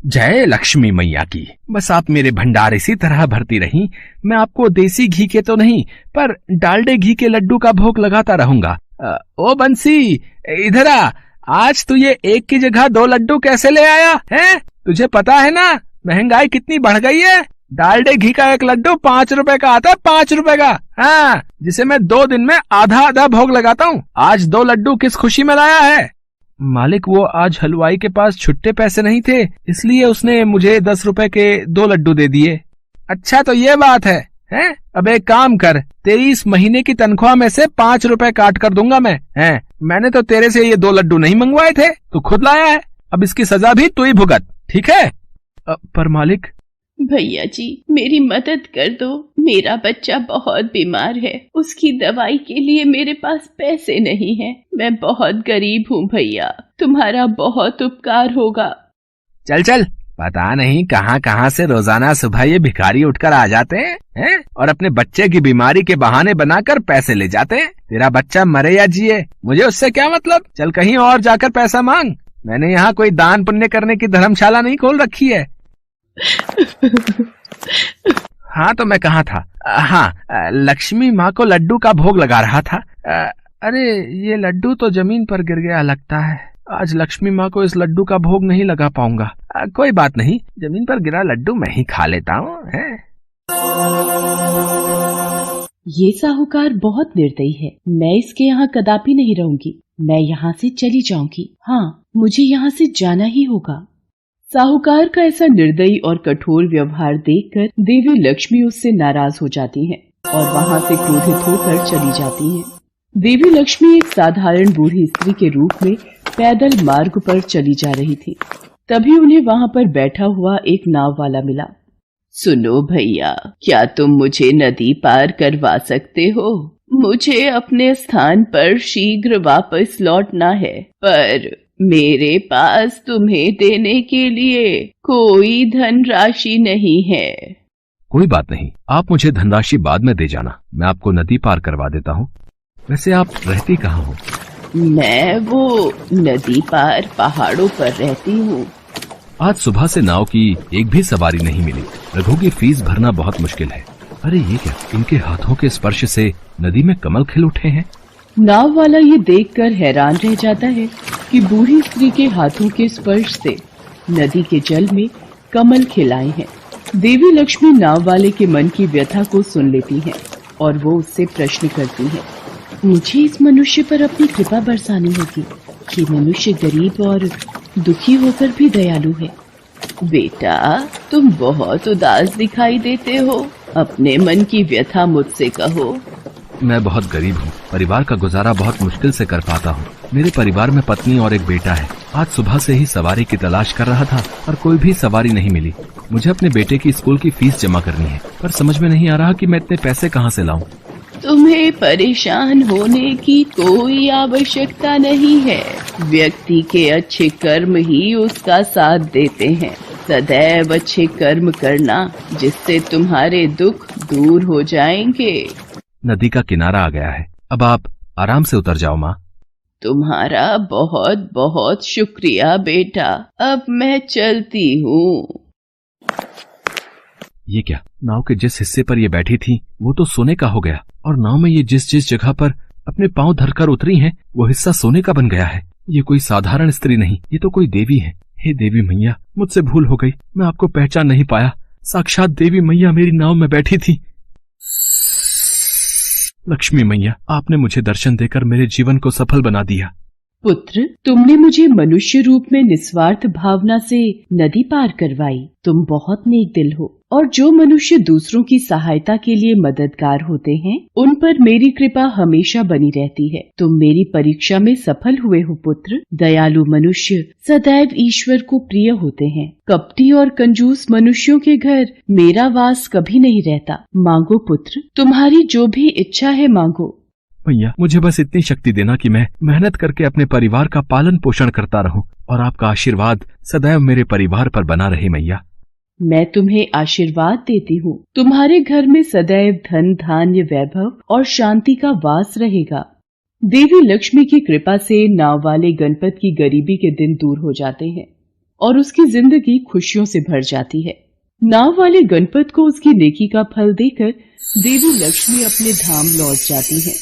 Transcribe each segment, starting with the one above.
जय लक्ष्मी मैया की। बस आप मेरे भंडार इसी तरह भरती रहीं, मैं आपको देसी घी के तो नहीं पर डालडे घी के लड्डू का भोग लगाता रहूंगा। ओ बंसी, इधर आ। आज तू ये एक की जगह 2 लड्डू कैसे ले आया है? तुझे पता है ना महंगाई कितनी बढ़ गई है। डालडे घी का एक लड्डू 5 रुपए का आता है, 5 रुपए का। हाँ, जिसे मैं 2 दिन में आधा आधा भोग लगाता हूँ। आज 2 लड्डू किस खुशी में लाया है? मालिक, वो आज हलवाई के पास छुट्टे पैसे नहीं थे, इसलिए उसने मुझे 10 रुपए के 2 लड्डू दे दिए। अच्छा, तो ये बात है, हैं? अब एक काम कर, तेरी इस महीने की तनख्वाह में से 5 रुपए काट कर दूंगा मैं। हैं? मैंने तो तेरे से ये 2 लड्डू नहीं मंगवाए थे, तू खुद लाया है। अब इसकी सजा भी तू ही भुगत, ठीक है? पर मालिक। भैया जी, मेरी मदद कर दो। मेरा बच्चा बहुत बीमार है, उसकी दवाई के लिए मेरे पास पैसे नहीं हैं। मैं बहुत गरीब हूँ भैया, तुम्हारा बहुत उपकार होगा। चल चल, पता नहीं कहाँ कहाँ से रोजाना सुबह ये भिखारी उठकर आ जाते हैं और अपने बच्चे की बीमारी के बहाने बनाकर पैसे ले जाते हैं। तेरा बच्चा मरे या जिए, मुझे उससे क्या मतलब। चल कहीं और जाकर पैसा मांग। मैंने यहाँ कोई दान पुण्य करने की धर्मशाला नहीं खोल रखी है। हाँ, तो मैं कहाँ था? हाँ, लक्ष्मी माँ को लड्डू का भोग लगा रहा था। अरे, ये लड्डू तो जमीन पर गिर गया लगता है। आज लक्ष्मी माँ को इस लड्डू का भोग नहीं लगा पाऊंगा। कोई बात नहीं, जमीन पर गिरा लड्डू मैं ही खा लेता हूँ। ये साहूकार बहुत निर्दयी है, मैं इसके यहाँ कदापि नहीं रहूंगी। मैं यहाँ से चली जाऊंगी। हाँ, मुझे यहाँ से जाना ही होगा। साहूकार का ऐसा निर्दयी और कठोर व्यवहार देखकर देवी लक्ष्मी उससे नाराज हो जाती हैं और वहाँ से क्रोधित होकर चली जाती हैं। देवी लक्ष्मी एक साधारण बूढ़ी स्त्री के रूप में पैदल मार्ग पर चली जा रही थी। तभी उन्हें वहाँ पर बैठा हुआ एक नाव वाला मिला। सुनो भैया, क्या तुम मुझे नदी पार करवा सकते हो? मुझे अपने स्थान पर शीघ्र वापस लौटना है, पर मेरे पास तुम्हें देने के लिए कोई धनराशि नहीं है। कोई बात नहीं, आप मुझे धनराशि बाद में दे जाना, मैं आपको नदी पार करवा देता हूँ। वैसे आप रहती कहाँ हो? मैं वो नदी पार पहाड़ों पर रहती हूँ। आज सुबह से नाव की एक भी सवारी नहीं मिली। रघु की फीस भरना बहुत मुश्किल है। अरे ये क्या, इनके हाथों के स्पर्श से नदी में कमल खिल उठे हैं। नाव वाला ये देखकर हैरान रह जाता है कि बूढ़ी स्त्री के हाथों के स्पर्श से नदी के जल में कमल खिलाए हैं। देवी लक्ष्मी नाव वाले के मन की व्यथा को सुन लेती हैं और वो उससे प्रश्न करती हैं। मुझे इस मनुष्य पर अपनी कृपा बरसानी होगी। ये मनुष्य गरीब और दुखी होकर भी दयालु है। बेटा, तुम बहुत उदास दिखाई देते हो, अपने मन की व्यथा मुझसे कहो। मैं बहुत गरीब हूँ, परिवार का गुजारा बहुत मुश्किल से कर पाता हूँ। मेरे परिवार में पत्नी और एक बेटा है। आज सुबह से ही सवारी की तलाश कर रहा था और कोई भी सवारी नहीं मिली। मुझे अपने बेटे की स्कूल की फीस जमा करनी है, पर समझ में नहीं आ रहा कि मैं इतने पैसे कहाँ से लाऊं। तुम्हें परेशान होने की कोई आवश्यकता नहीं है। व्यक्ति के अच्छे कर्म ही उसका साथ देते हैं। सदैव अच्छे कर्म करना, जिससे तुम्हारे दुख दूर हो जाएंगे। नदी का किनारा आ गया है, अब आप आराम से उतर जाओ माँ। तुम्हारा बहुत बहुत शुक्रिया बेटा, अब मैं चलती हूँ। ये क्या, नाव के जिस हिस्से पर ये बैठी थी वो तो सोने का हो गया, और नाव में ये जिस जिस जगह पर अपने पांव धरकर उतरी हैं वो हिस्सा सोने का बन गया है। ये कोई साधारण स्त्री नहीं, ये तो कोई देवी है। हे देवी मैया, मुझसे भूल हो गई, मैं आपको पहचान नहीं पाया। साक्षात देवी मैया मेरी नाव में बैठी थी। लक्ष्मी मैया, आपने मुझे दर्शन देकर मेरे जीवन को सफल बना दिया। पुत्र, तुमने मुझे मनुष्य रूप में निस्वार्थ भावना से नदी पार करवाई। तुम बहुत नेक दिल हो, और जो मनुष्य दूसरों की सहायता के लिए मददगार होते हैं, उन पर मेरी कृपा हमेशा बनी रहती है। तुम मेरी परीक्षा में सफल हुए हो पुत्र। दयालु मनुष्य सदैव ईश्वर को प्रिय होते हैं। कपटी और कंजूस मनुष्यों के घर मेरा वास कभी नहीं रहता। मांगो पुत्र, तुम्हारी जो भी इच्छा है मांगो। भैया, मुझे बस इतनी शक्ति देना कि मैं मेहनत करके अपने परिवार का पालन पोषण करता रहूं, और आपका आशीर्वाद सदैव मेरे परिवार पर बना रहे मैया। मैं तुम्हें आशीर्वाद देती हूँ। तुम्हारे घर में सदैव धन धान्य वैभव और शांति का वास रहेगा। देवी लक्ष्मी की कृपा से नाव वाले गणपत की गरीबी के दिन दूर हो जाते हैं और उसकी जिंदगी खुशियों से भर जाती है। नाव वाले गणपत को उसकी नेकी का फल देकर देवी लक्ष्मी अपने धाम लौट जाती है।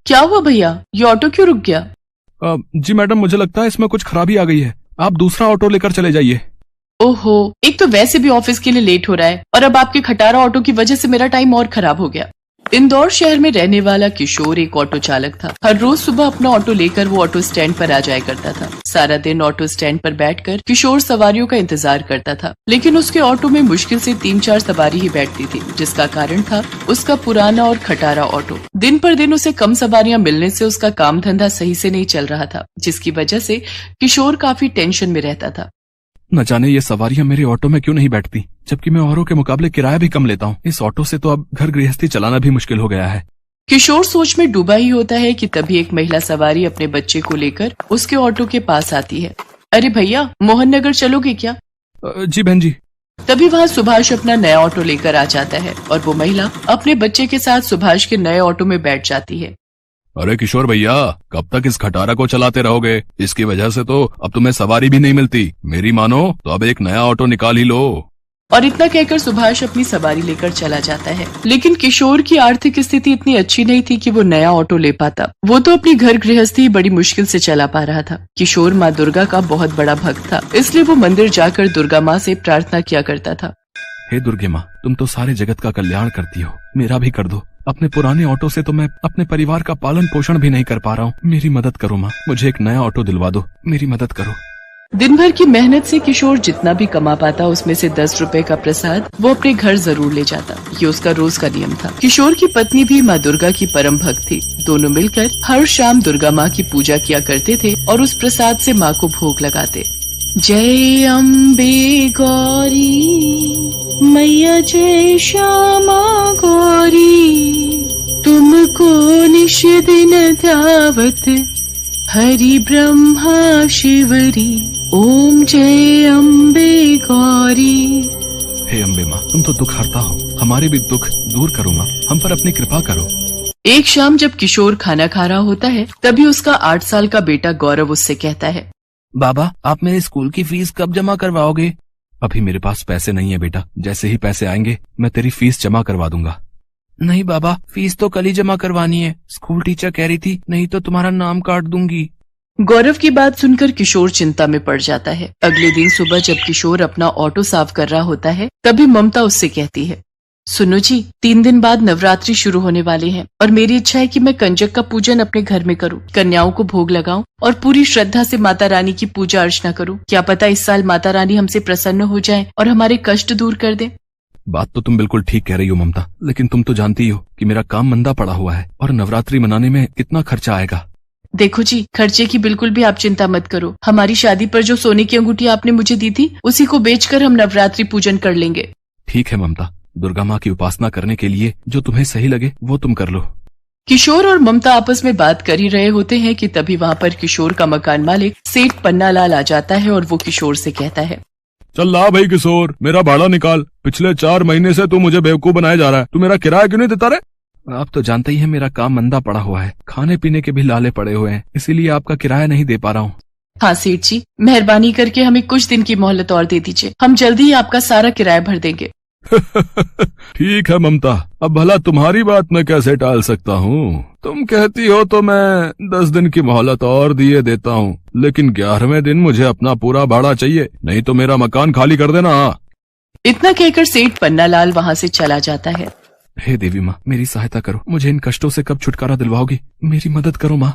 क्या हुआ भैया, ये ऑटो क्यों रुक गया? जी मैडम, मुझे लगता है इसमें कुछ खराबी आ गई है। आप दूसरा ऑटो लेकर चले जाइए। ओहो, एक तो वैसे भी ऑफिस के लिए लेट हो रहा है और अब आपके खटारा ऑटो की वजह से मेरा टाइम और खराब हो गया। इंदौर शहर में रहने वाला किशोर एक ऑटो चालक था। हर रोज सुबह अपना ऑटो लेकर वो ऑटो स्टैंड पर आ जाया करता था। सारा दिन ऑटो स्टैंड पर बैठकर किशोर सवारियों का इंतजार करता था, लेकिन उसके ऑटो में मुश्किल से 3-4 सवारी ही बैठती थी, जिसका कारण था उसका पुराना और खटारा ऑटो। दिन पर दिन उसे कम सवारियां मिलने से उसका काम धंधा सही से नहीं चल रहा था, जिसकी वजह से किशोर काफी टेंशन में रहता था। न जाने ये सवारियां मेरे ऑटो में क्यों नहीं बैठती, जबकि मैं औरों के मुकाबले किराया भी कम लेता हूँ। इस ऑटो से तो अब घर गृहस्थी चलाना भी मुश्किल हो गया है। किशोर सोच में डूबा ही होता है कि तभी एक महिला सवारी अपने बच्चे को लेकर उसके ऑटो के पास आती है। अरे भैया, मोहन नगर चलोगे क्या? जी बहन जी। तभी वहाँ सुभाष अपना नया ऑटो लेकर आ जाता है और वो महिला अपने बच्चे के साथ सुभाष के नए ऑटो में बैठ जाती है। अरे किशोर भैया, कब तक इस खटारा को चलाते रहोगे? इसकी वजह से तो अब तुम्हें सवारी भी नहीं मिलती। मेरी मानो तो अब एक नया ऑटो निकाल ही लो। और इतना कहकर सुभाष अपनी सवारी लेकर चला जाता है। लेकिन किशोर की आर्थिक स्थिति इतनी अच्छी नहीं थी कि वो नया ऑटो ले पाता। वो तो अपनी घर गृहस्थी बड़ी मुश्किल से चला पा रहा था। किशोर माँ दुर्गा का बहुत बड़ा भक्त था, इसलिए वो मंदिर जाकर दुर्गा माँ से प्रार्थना किया करता था। हे दुर्गे माँ, तुम तो सारे जगत का कल्याण करती हो, मेरा भी कर दो। अपने पुराने ऑटो से तो मैं अपने परिवार का पालन पोषण भी नहीं कर पा रहा हूँ। मेरी मदद करो माँ, मुझे एक नया ऑटो दिलवा दो, मेरी मदद करो। दिन भर की मेहनत से किशोर जितना भी कमा पाता उसमें से 10 रुपए का प्रसाद वो अपने घर जरूर ले जाता। ये उसका रोज का नियम था। किशोर की पत्नी भी माँ दुर्गा की परम भक्त थी। दोनों मिलकर हर शाम दुर्गा माँ की पूजा किया करते थे और उस प्रसाद से माँ को भोग लगाते। जय अम्बे गौरी मैया, जय श्यामा गौरी, तुमको निश दिन ध्यावत हरि ब्रह्मा शिवरी, ओम जय अम्बे गौरी। हे अम्बे माँ, तुम तो दुख हरता हो, हमारे भी दुख दूर करो माँ, हम पर अपनी कृपा करो। एक शाम जब किशोर खाना खा रहा होता है, तभी उसका 8 साल का बेटा गौरव उससे कहता है, बाबा, आप मेरे स्कूल की फीस कब जमा करवाओगे? अभी मेरे पास पैसे नहीं है बेटा, जैसे ही पैसे आएंगे मैं तेरी फीस जमा करवा दूंगा। नहीं बाबा, फीस तो कल ही जमा करवानी है, स्कूल टीचर कह रही थी, नहीं तो तुम्हारा नाम काट दूंगी। गौरव की बात सुनकर किशोर चिंता में पड़ जाता है। अगले दिन सुबह जब किशोर अपना ऑटो साफ कर रहा होता है, तभी ममता उससे कहती है, सुनो जी, 3 दिन बाद नवरात्रि शुरू होने वाले हैं और मेरी इच्छा है कि मैं कंजक का पूजन अपने घर में करूं, कन्याओं को भोग लगाऊं और पूरी श्रद्धा से माता रानी की पूजा अर्चना करूं। क्या पता इस साल माता रानी हमसे प्रसन्न हो जाए और हमारे कष्ट दूर कर दे। बात तो तुम बिल्कुल ठीक कह रही हो ममता, लेकिन तुम तो जानती हो कि मेरा काम मंदा पड़ा हुआ है और नवरात्रि मनाने में कितना खर्चा आएगा। देखो जी, खर्चे की बिल्कुल भी आप चिंता मत करो। हमारी शादी पर जो सोने की अंगूठी आपने मुझे दी थी, उसी को बेचकर हम नवरात्रि पूजन कर लेंगे। ठीक है ममता, दुर्गा माँ की उपासना करने के लिए जो तुम्हें सही लगे वो तुम कर लो। किशोर और ममता आपस में बात कर ही रहे होते हैं कि तभी वहाँ पर किशोर का मकान मालिक सेठ पन्नालाल आ जाता है और वो किशोर से कहता है, चल ला भाई किशोर, मेरा भाड़ा निकाल। पिछले 4 महीने से तू मुझे बेवकूफ बनाया जा रहा है। तू मेरा किराया क्यों नहीं देता रे? आप तो जानते ही हैं मेरा काम मंदा पड़ा हुआ है, खाने पीने के भी लाले पड़े हुए हैं, इसीलिए आपका किराया नहीं दे पा रहा हूँ। हाँ सेठ जी, मेहरबानी करके हमें कुछ दिन की मोहलत और दे दीजिए, हम जल्दी ही आपका सारा किराया भर देंगे। ठीक है ममता, अब भला तुम्हारी बात मैं कैसे टाल सकता हूँ? तुम कहती हो तो मैं 10 दिन की मोहलत और दिए देता हूँ, लेकिन 11वें दिन मुझे अपना पूरा भाड़ा चाहिए, नहीं तो मेरा मकान खाली कर देना। इतना कहकर सेठ पन्नालाल वहाँ से चला जाता है। हे देवी माँ, मेरी सहायता करो, मुझे इन कष्टों से कब छुटकारा दिलवाओगी? मेरी मदद करो माँ।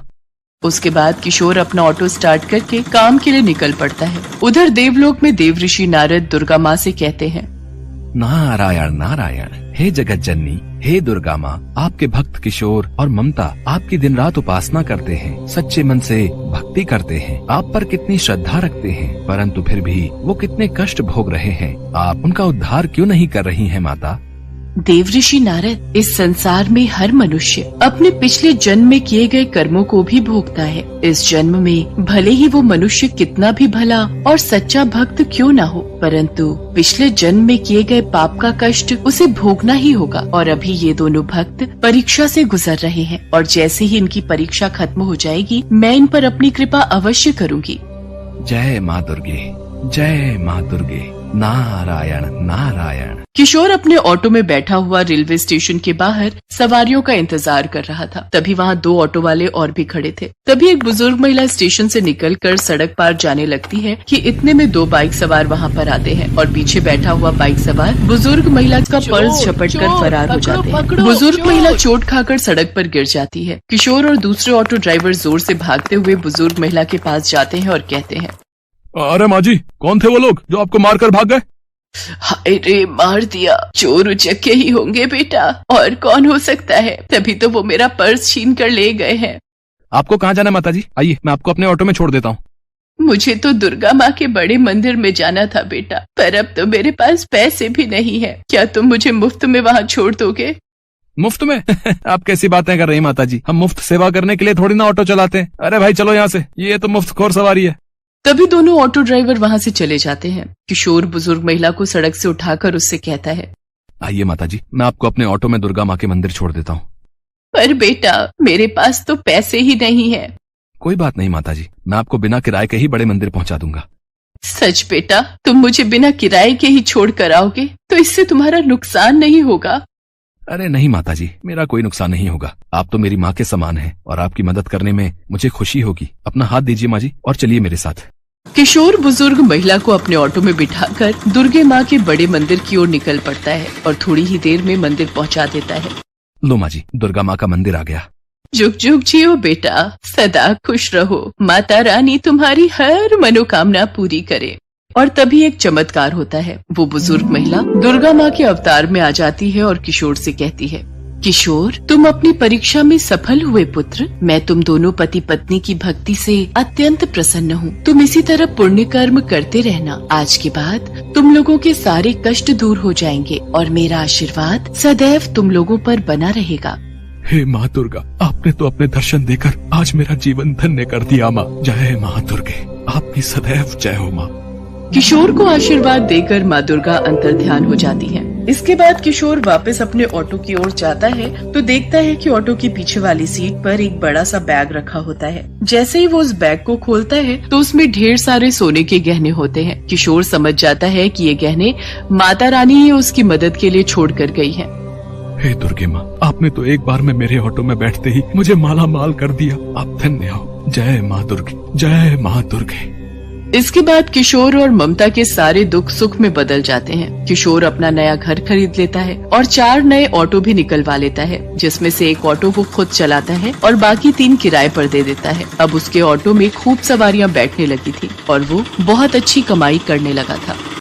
उसके बाद किशोर अपना ऑटो स्टार्ट करके काम के लिए निकल पड़ता है। उधर देवलोक में देव ऋषि नारद दुर्गा माँ से कहते हैं, नारायण नारायण, हे जगत जननी, हे दुर्गा माँ, आपके भक्त किशोर और ममता आपकी दिन रात उपासना करते हैं, सच्चे मन से भक्ति करते हैं, आप पर कितनी श्रद्धा रखते हैं, परंतु फिर भी वो कितने कष्ट भोग रहे हैं। आप उनका उद्धार क्यों नहीं कर रही हैं माता? देवऋषि नारद, इस संसार में हर मनुष्य अपने पिछले जन्म में किए गए कर्मों को भी भोगता है। इस जन्म में भले ही वो मनुष्य कितना भी भला और सच्चा भक्त क्यों न हो, परंतु पिछले जन्म में किए गए पाप का कष्ट उसे भोगना ही होगा। और अभी ये दोनों भक्त परीक्षा से गुजर रहे हैं और जैसे ही इनकी परीक्षा खत्म हो जाएगी, मैं इन पर अपनी कृपा अवश्य करूँगी। जय माँ दुर्गे, जय माँ दुर्गे, नारायण नारायण। किशोर अपने ऑटो में बैठा हुआ रेलवे स्टेशन के बाहर सवारियों का इंतजार कर रहा था। तभी वहाँ 2 ऑटो वाले और भी खड़े थे। तभी एक बुजुर्ग महिला स्टेशन से निकलकर सड़क पार जाने लगती है कि इतने में 2 बाइक सवार वहाँ पर आते हैं और पीछे बैठा हुआ बाइक सवार बुजुर्ग महिला का पर्स झपट कर फरार हो जाते हैं। बुजुर्ग महिला चोट खाकर सड़क पर गिर जाती है। किशोर और दूसरे ऑटो ड्राइवर जोर से भागते हुए बुजुर्ग महिला के पास जाते हैं और कहते हैं, अरे माँ जी, कौन थे वो लोग जो आपको मारकर भाग गए? हाय रे, मार दिया। चोर उचक्के ही होंगे बेटा, और कौन हो सकता है। तभी तो वो मेरा पर्स छीन कर ले गए हैं। आपको कहाँ जाना है माता जी? आइए, मैं आपको अपने ऑटो में छोड़ देता हूँ। मुझे तो दुर्गा माँ के बड़े मंदिर में जाना था बेटा, पर अब तो मेरे पास पैसे भी नहीं है। क्या तुम मुझे मुफ्त में वहाँ छोड़ दोगे? मुफ्त में? आप कैसी बातें कर रही माता जी? हम मुफ्त सेवा करने के लिए थोड़ी ना ऑटो चलाते हैं। अरे भाई चलो यहाँ से, ये तो मुफ्त खोर सवारी है। तभी दोनों ऑटो ड्राइवर वहाँ से चले जाते हैं। किशोर बुजुर्ग महिला को सड़क से उठाकर उससे कहता है, आइए माता जी, मैं आपको अपने ऑटो में दुर्गा माँ के मंदिर छोड़ देता हूँ। पर बेटा, मेरे पास तो पैसे ही नहीं है। कोई बात नहीं माता जी, मैं आपको बिना किराए के ही बड़े मंदिर पहुँचा दूंगा। सच बेटा? तुम मुझे बिना किराए के ही छोड़ कर आओगे तो इससे तुम्हारा नुकसान नहीं होगा? अरे नहीं माता जी, मेरा कोई नुकसान नहीं होगा। आप तो मेरी माँ के समान हैं और आपकी मदद करने में मुझे खुशी होगी। अपना हाथ दीजिए माँ जी और चलिए मेरे साथ। किशोर बुजुर्ग महिला को अपने ऑटो में बिठाकर दुर्गे माँ के बड़े मंदिर की ओर निकल पड़ता है और थोड़ी ही देर में मंदिर पहुँचा देता है। लो माँ जी, दुर्गा माँ का मंदिर आ गया। जुग जुग जियो बेटा, सदा खुश रहो। माता रानी तुम्हारी हर मनोकामना पूरी करे। और तभी एक चमत्कार होता है। वो बुजुर्ग महिला दुर्गा माँ के अवतार में आ जाती है और किशोर से कहती है, किशोर, तुम अपनी परीक्षा में सफल हुए पुत्र। मैं तुम दोनों पति पत्नी की भक्ति से अत्यंत प्रसन्न हूँ। तुम इसी तरह पुण्य कर्म करते रहना। आज के बाद तुम लोगों के सारे कष्ट दूर हो जाएंगे और मेरा आशीर्वाद सदैव तुम लोगों पर बना रहेगा। हे माँ दुर्गा, आपने तो अपने दर्शन देकर आज मेरा जीवन धन्य कर दिया माँ। जय माँ दुर्गे, आपकी सदैव जय हो माँ। किशोर को आशीर्वाद देकर माँ दुर्गा अंतर ध्यान हो जाती हैं। इसके बाद किशोर वापस अपने ऑटो की ओर जाता है तो देखता है कि ऑटो की पीछे वाली सीट पर एक बड़ा सा बैग रखा होता है। जैसे ही वो उस बैग को खोलता है तो उसमें ढेर सारे सोने के गहने होते हैं। किशोर समझ जाता है कि ये गहने माता रानी ही उसकी मदद के लिए छोड़ कर गई है। हे दुर्गे माँ, आपने तो एक बार में मेरे ऑटो में बैठते ही मुझे माला माल कर दिया। आप धन्य हो। जय माँ दुर्गे, जय माँ दुर्गे। इसके बाद किशोर और ममता के सारे दुख सुख में बदल जाते हैं। किशोर अपना नया घर खरीद लेता है और 4 नए ऑटो भी निकलवा लेता है, जिसमें से एक ऑटो वो खुद चलाता है और बाकी 3 किराए पर दे देता है। अब उसके ऑटो में खूब सवारियां बैठने लगी थी और वो बहुत अच्छी कमाई करने लगा था।